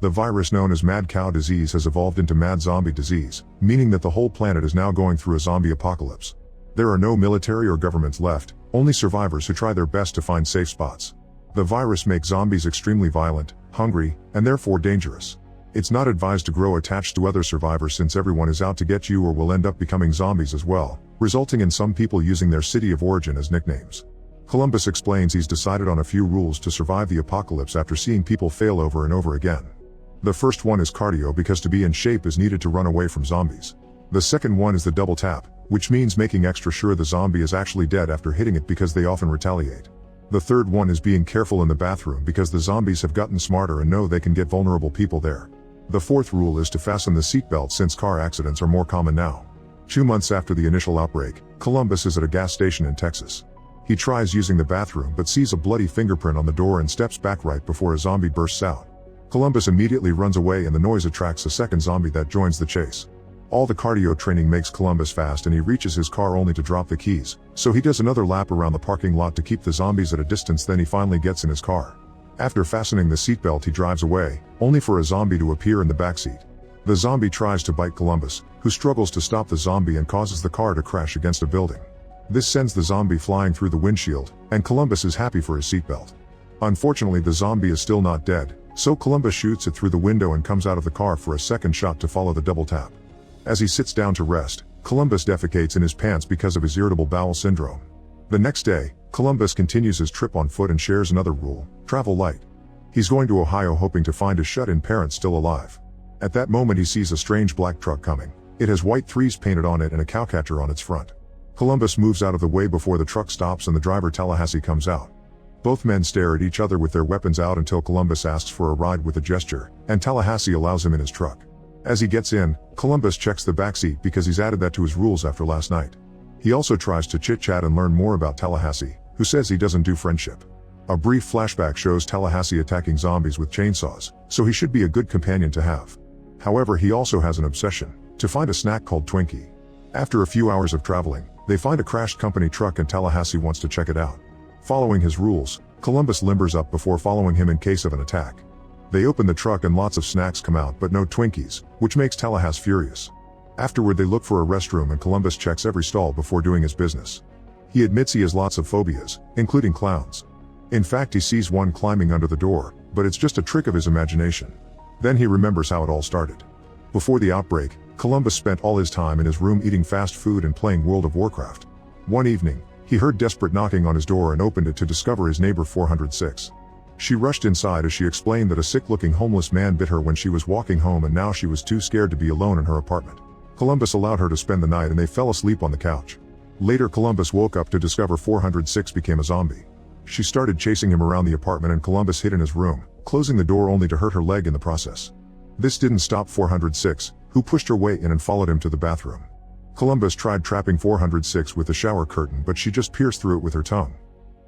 The virus known as mad cow disease has evolved into mad zombie disease, meaning that the whole planet is now going through a zombie apocalypse. There are no military or governments left, only survivors who try their best to find safe spots. The virus makes zombies extremely violent, hungry, and therefore dangerous. It's not advised to grow attached to other survivors since everyone is out to get you or will end up becoming zombies as well, resulting in some people using their city of origin as nicknames. Columbus explains he's decided on a few rules to survive the apocalypse after seeing people fail over and over again. The first one is cardio because to be in shape is needed to run away from zombies. The second one is the double tap, which means making extra sure the zombie is actually dead after hitting it because they often retaliate. The third one is being careful in the bathroom because the zombies have gotten smarter and know they can get vulnerable people there. The fourth rule is to fasten the seatbelt since car accidents are more common now. 2 months after the initial outbreak, Columbus is at a gas station in Texas. He tries using the bathroom but sees a bloody fingerprint on the door and steps back right before a zombie bursts out. Columbus immediately runs away and the noise attracts a second zombie that joins the chase. All the cardio training makes Columbus fast and he reaches his car only to drop the keys, so he does another lap around the parking lot to keep the zombies at a distance. Then he finally gets in his car. After fastening the seatbelt he drives away, only for a zombie to appear in the backseat. The zombie tries to bite Columbus, who struggles to stop the zombie and causes the car to crash against a building. This sends the zombie flying through the windshield, and Columbus is happy for his seatbelt. Unfortunately the zombie is still not dead, so Columbus shoots it through the window and comes out of the car for a second shot to follow the double tap. As he sits down to rest, Columbus defecates in his pants because of his irritable bowel syndrome. The next day, Columbus continues his trip on foot and shares another rule: travel light. He's going to Ohio hoping to find his shut-in parents still alive. At that moment he sees a strange black truck coming. It has white threes painted on it and a cowcatcher on its front. Columbus moves out of the way before the truck stops and the driver Tallahassee comes out. Both men stare at each other with their weapons out until Columbus asks for a ride with a gesture, and Tallahassee allows him in his truck. As he gets in, Columbus checks the backseat because he's added that to his rules after last night. He also tries to chit-chat and learn more about Tallahassee, who says he doesn't do friendship. A brief flashback shows Tallahassee attacking zombies with chainsaws, so he should be a good companion to have. However, he also has an obsession: to find a snack called Twinkie. After a few hours of traveling, they find a crashed company truck and Tallahassee wants to check it out. Following his rules, Columbus limbers up before following him in case of an attack. They open the truck and lots of snacks come out but no Twinkies, which makes Tallahassee furious. Afterward they look for a restroom and Columbus checks every stall before doing his business. He admits he has lots of phobias, including clowns. In fact he sees one climbing under the door, but it's just a trick of his imagination. Then he remembers how it all started. Before the outbreak, Columbus spent all his time in his room eating fast food and playing World of Warcraft. One evening, he heard desperate knocking on his door and opened it to discover his neighbor 406. She rushed inside as she explained that a sick-looking homeless man bit her when she was walking home and now she was too scared to be alone in her apartment. Columbus allowed her to spend the night and they fell asleep on the couch. Later Columbus woke up to discover 406 became a zombie. She started chasing him around the apartment and Columbus hid in his room, closing the door only to hurt her leg in the process. This didn't stop 406, who pushed her way in and followed him to the bathroom. Columbus tried trapping 406 with the shower curtain but she just pierced through it with her tongue.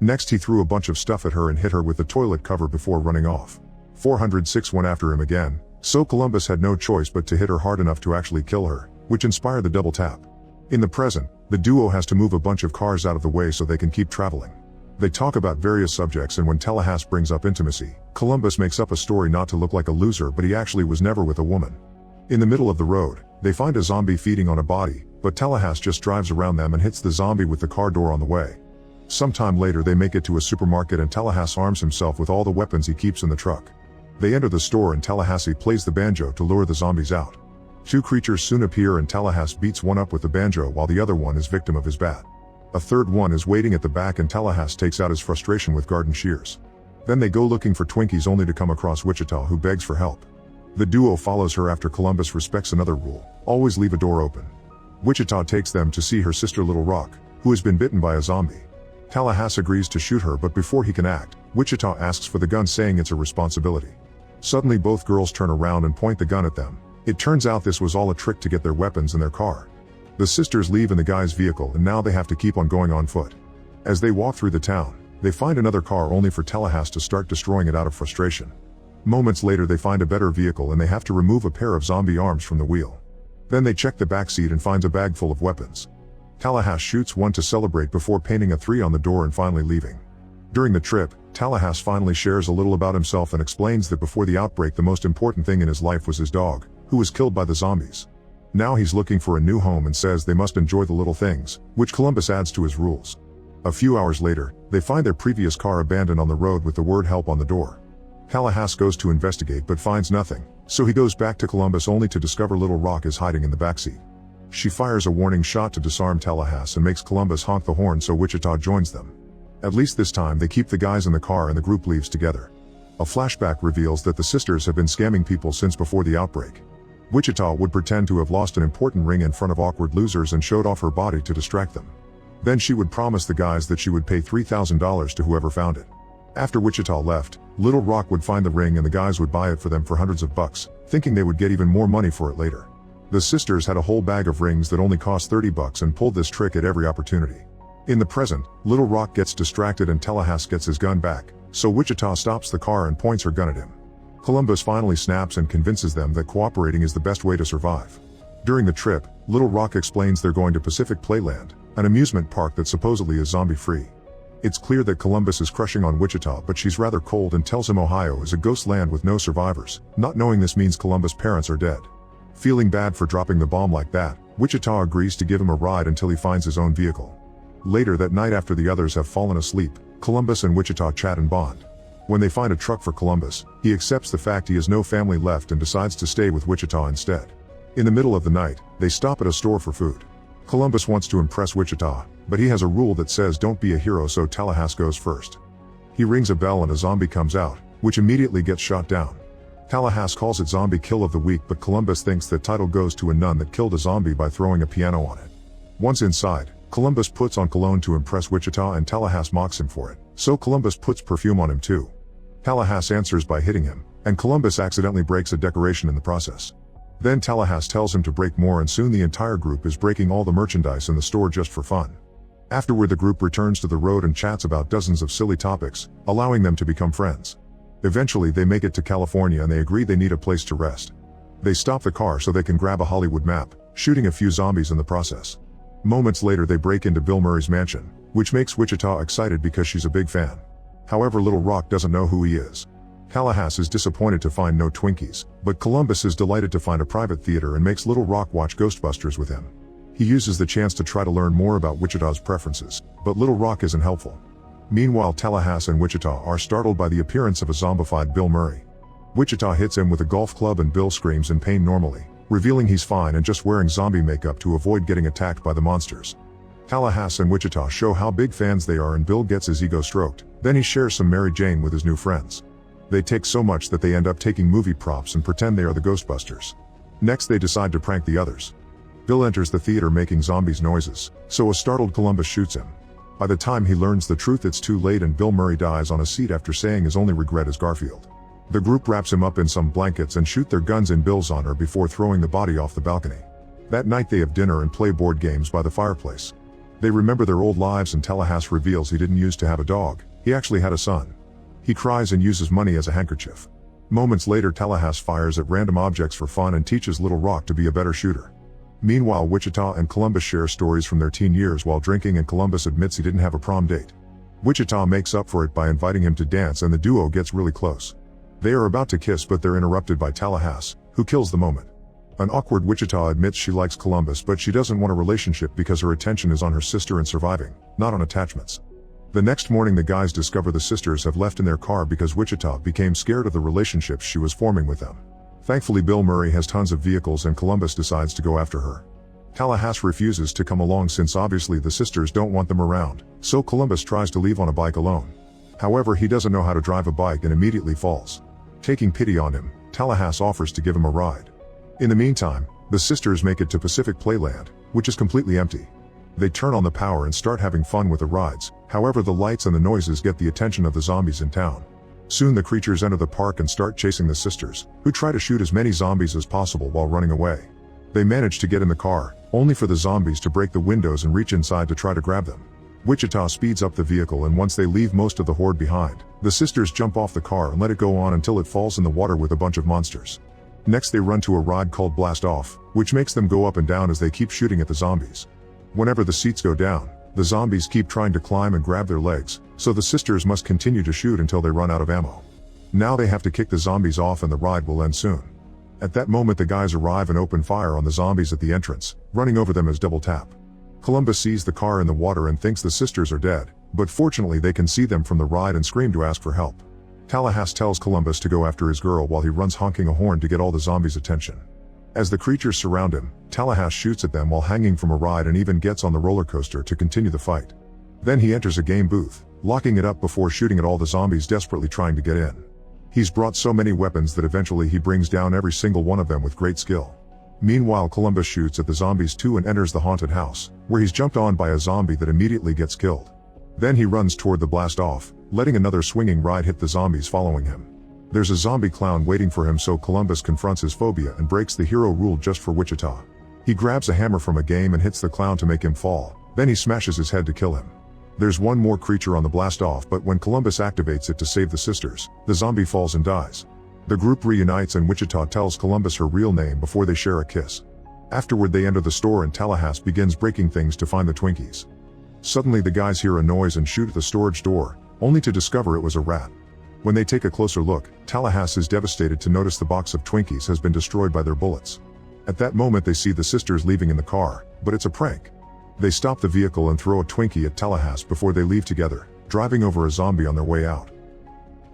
Next he threw a bunch of stuff at her and hit her with the toilet cover before running off. 406 went after him again, so Columbus had no choice but to hit her hard enough to actually kill her, which inspired the double tap. In the present, the duo has to move a bunch of cars out of the way so they can keep traveling. They talk about various subjects and when Tallahassee brings up intimacy, Columbus makes up a story not to look like a loser but he actually was never with a woman. In the middle of the road, they find a zombie feeding on a body, but Tallahassee just drives around them and hits the zombie with the car door on the way. Sometime later they make it to a supermarket and Tallahassee arms himself with all the weapons he keeps in the truck. They enter the store and Tallahassee plays the banjo to lure the zombies out. Two creatures soon appear and Tallahassee beats one up with the banjo while the other one is victim of his bat. A third one is waiting at the back and Tallahassee takes out his frustration with garden shears. Then they go looking for Twinkies only to come across Wichita who begs for help. The duo follows her after Columbus respects another rule: always leave a door open. Wichita takes them to see her sister Little Rock, who has been bitten by a zombie. Tallahassee agrees to shoot her but before he can act, Wichita asks for the gun saying it's a responsibility. Suddenly both girls turn around and point the gun at them. It turns out this was all a trick to get their weapons in their car. The sisters leave in the guy's vehicle and now they have to keep on going on foot. As they walk through the town, they find another car only for Tallahassee to start destroying it out of frustration. Moments later they find a better vehicle and they have to remove a pair of zombie arms from the wheel. Then they check the back seat and finds a bag full of weapons. Tallahassee shoots one to celebrate before painting a 3 on the door and finally leaving. During the trip, Tallahassee finally shares a little about himself and explains that before the outbreak the most important thing in his life was his dog, who was killed by the zombies. Now he's looking for a new home and says they must enjoy the little things, which Columbus adds to his rules. A few hours later, they find their previous car abandoned on the road with the word help on the door. Tallahassee goes to investigate but finds nothing, so he goes back to Columbus only to discover Little Rock is hiding in the backseat. She fires a warning shot to disarm Tallahassee and makes Columbus honk the horn so Wichita joins them. At least this time they keep the guys in the car and the group leaves together. A flashback reveals that the sisters have been scamming people since before the outbreak. Wichita would pretend to have lost an important ring in front of awkward losers and showed off her body to distract them. Then she would promise the guys that she would pay $3,000 to whoever found it. After Wichita left, Little Rock would find the ring and the guys would buy it for them for hundreds of bucks, thinking they would get even more money for it later. The sisters had a whole bag of rings that only cost $30 and pulled this trick at every opportunity. In the present, Little Rock gets distracted and Tallahassee gets his gun back, so Wichita stops the car and points her gun at him. Columbus finally snaps and convinces them that cooperating is the best way to survive. During the trip, Little Rock explains they're going to Pacific Playland, an amusement park that supposedly is zombie-free. It's clear that Columbus is crushing on Wichita, but she's rather cold and tells him Ohio is a ghost land with no survivors, not knowing this means Columbus' parents are dead. Feeling bad for dropping the bomb like that, Wichita agrees to give him a ride until he finds his own vehicle. Later that night, after the others have fallen asleep, Columbus and Wichita chat and bond. When they find a truck for Columbus, he accepts the fact he has no family left and decides to stay with Wichita instead. In the middle of the night, they stop at a store for food. Columbus wants to impress Wichita, but he has a rule that says don't be a hero, so Tallahassee goes first. He rings a bell and a zombie comes out, which immediately gets shot down. Tallahassee calls it Zombie Kill of the Week, but Columbus thinks that title goes to a nun that killed a zombie by throwing a piano on it. Once inside, Columbus puts on cologne to impress Wichita and Tallahassee mocks him for it, so Columbus puts perfume on him too. Tallahassee answers by hitting him, and Columbus accidentally breaks a decoration in the process. Then Tallahassee tells him to break more, and soon the entire group is breaking all the merchandise in the store just for fun. Afterward, the group returns to the road and chats about dozens of silly topics, allowing them to become friends. Eventually they make it to California and they agree they need a place to rest. They stop the car so they can grab a Hollywood map, shooting a few zombies in the process. Moments later they break into Bill Murray's mansion, which makes Wichita excited because she's a big fan. However, Little Rock doesn't know who he is. Tallahassee is disappointed to find no Twinkies, but Columbus is delighted to find a private theater and makes Little Rock watch Ghostbusters with him. He uses the chance to try to learn more about Wichita's preferences, but Little Rock isn't helpful. Meanwhile, Tallahassee and Wichita are startled by the appearance of a zombified Bill Murray. Wichita hits him with a golf club and Bill screams in pain normally, revealing he's fine and just wearing zombie makeup to avoid getting attacked by the monsters. Tallahassee and Wichita show how big fans they are and Bill gets his ego stroked, then he shares some Mary Jane with his new friends. They take so much that they end up taking movie props and pretend they are the Ghostbusters. Next they decide to prank the others. Bill enters the theater making zombies noises, so a startled Columbus shoots him. By the time he learns the truth, it's too late and Bill Murray dies on a seat after saying his only regret is Garfield. The group wraps him up in some blankets and shoot their guns in Bill's honor before throwing the body off the balcony. That night they have dinner and play board games by the fireplace. They remember their old lives and Tallahassee reveals he didn't used to have a dog, he actually had a son. He cries and uses money as a handkerchief. Moments later Tallahassee fires at random objects for fun and teaches Little Rock to be a better shooter. Meanwhile, Wichita and Columbus share stories from their teen years while drinking and Columbus admits he didn't have a prom date. Wichita makes up for it by inviting him to dance and the duo gets really close. They are about to kiss but they're interrupted by Tallahassee, who kills the moment. An awkward Wichita admits she likes Columbus but she doesn't want a relationship because her attention is on her sister and surviving, not on attachments. The next morning the guys discover the sisters have left in their car because Wichita became scared of the relationships she was forming with them. Thankfully Bill Murray has tons of vehicles and Columbus decides to go after her. Tallahassee refuses to come along since obviously the sisters don't want them around, so Columbus tries to leave on a bike alone. However, he doesn't know how to drive a bike and immediately falls. Taking pity on him, Tallahassee offers to give him a ride. In the meantime, the sisters make it to Pacific Playland, which is completely empty. They turn on the power and start having fun with the rides, however the lights and the noises get the attention of the zombies in town. Soon the creatures enter the park and start chasing the sisters, who try to shoot as many zombies as possible while running away. They manage to get in the car, only for the zombies to break the windows and reach inside to try to grab them. Wichita speeds up the vehicle and once they leave most of the horde behind, the sisters jump off the car and let it go on until it falls in the water with a bunch of monsters. Next they run to a ride called Blast Off, which makes them go up and down as they keep shooting at the zombies. Whenever the seats go down, the zombies keep trying to climb and grab their legs, So the sisters must continue to shoot until they run out of ammo. Now they have to kick the zombies off and the ride will end soon. At that moment the guys arrive and open fire on the zombies at the entrance, running over them as double tap. Columbus sees the car in the water and thinks the sisters are dead, but fortunately they can see them from the ride and scream to ask for help. Tallahassee tells Columbus to go after his girl while he runs honking a horn to get all the zombies' attention. As the creatures surround him, Tallahassee shoots at them while hanging from a ride and even gets on the roller coaster to continue the fight. Then he enters a game booth, locking it up before shooting at all the zombies desperately trying to get in. He's brought so many weapons that eventually he brings down every single one of them with great skill. Meanwhile Columbus shoots at the zombies too and enters the haunted house, where he's jumped on by a zombie that immediately gets killed. Then he runs toward the blast off, letting another swinging ride hit the zombies following him. There's a zombie clown waiting for him, so Columbus confronts his phobia and breaks the hero rule just for Wichita. He grabs a hammer from a game and hits the clown to make him fall, then he smashes his head to kill him. There's one more creature on the blast off, but when Columbus activates it to save the sisters, the zombie falls and dies. The group reunites and Wichita tells Columbus her real name before they share a kiss. Afterward they enter the store and Tallahassee begins breaking things to find the Twinkies. Suddenly the guys hear a noise and shoot at the storage door, only to discover it was a rat. When they take a closer look, Tallahassee is devastated to notice the box of Twinkies has been destroyed by their bullets. At that moment they see the sisters leaving in the car, but it's a prank. They stop the vehicle and throw a Twinkie at Tallahassee before they leave together, driving over a zombie on their way out.